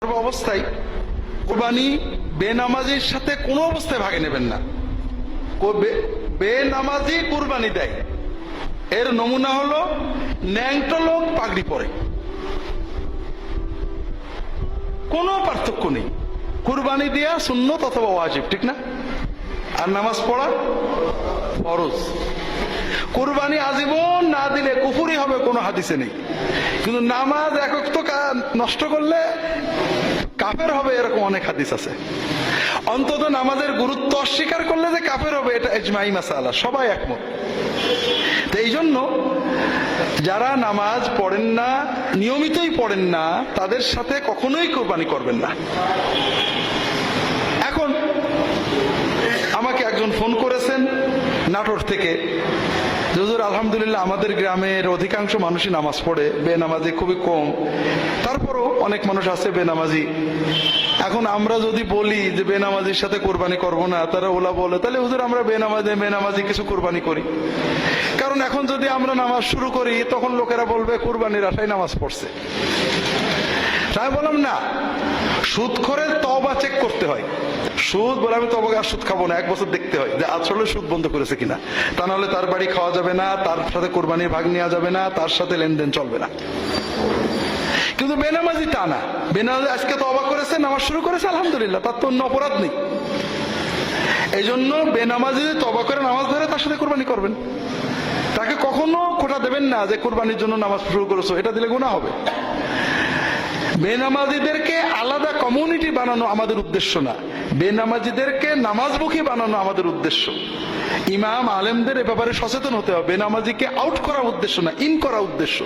অবস্থায় কুরবানি বেনামাজির সাথে কোনো অবস্থায় ভাগে নেবেন না। বেনামাজি কুরবানি দেয়, এর নমুনা হলো ন্যাংটো লোক পাগড়ি পরে, কোনো পার্থক্য নেই। কুরবানি দেয়া সুন্নত অথবা ওয়াজিব, ঠিক না? আর নামাজ পড়া ফরজ। কুরবানি আজীবন না দিলে কুফুরি হবে, কোনো হাদিসে নেই। কিন্তু নামাজ একক তো নষ্ট করলে কাফের হবে, এরকম অনেক হাদিস আছে। অন্তত নামাজের গুরুত্ব অস্বীকার করলে যে কাফের হবে, এটা ইজমাই মাসালা, সবাই একমত। তো এই জন্য যারা নামাজ পড়েন না, নিয়মিতই পড়েন না, তাদের সাথে কখনোই কোরবানি করবেন না। এখন আমাকে একজন ফোন করেছেন নাটোর থেকে, হুজুর আলহামদুলিল্লাহ আমাদের গ্রামের অধিকাংশ মানুষই নামাজ পড়ে, বেনামাজি খুবই কম, তারপরও অনেক মানুষ আছে বেনামাজি। এখন আমরা যদি বলি যে বেনামাজির সাথে কোরবানি করব না, তারা ওলা বলে তাহলে হুজুর আমরা বেনামাজি কিছু কোরবানি করি। কারণ এখন যদি আমরা নামাজ শুরু করি তখন লোকেরা বলবে কোরবানির আশায় নামাজ পড়ছে। তাই বললাম না, সুদখোরের তওবা চেক করতে হয়। সুদ বলে আমি তবে আর সুদ খাবো না, 1 বছর দেখতে হয় যে আসলে সুদ বন্ধ করেছে কিনা। তা নাহলে তার বাড়ি খাওয়া যাবে না, তার সাথে কোরবানির ভাগ নেওয়া যাবে না, তার সাথে লেনদেন চলবে না। কিন্তু বেনামাজি তা না, বেনামাজি আজকে তওবা করেছে, নামাজ শুরু করেছে, আলহামদুলিল্লাহ, তার তো অন্য অপরাধ নেই। এই জন্য বেনামাজি তওবা করে নামাজ ধরে তার সাথে কোরবানি করবেন। তাকে কখনো খোটা দেবেন না যে কোরবানির জন্য নামাজ শুরু করেছো, এটা দিলে গুনাহ হবে। বেনামাজিদেরকে আলাদা কমিউনিটি বানানো আমাদের উদ্দেশ্য না, বেনামাজিদেরকে নামাজমুখী বানানো আমাদের উদ্দেশ্য। ইমাম আলেমদের এ ব্যাপারে সচেতন হতে হবে। বেনামাজিকে আউট করা উদ্দেশ্য না, ইন করা উদ্দেশ্য।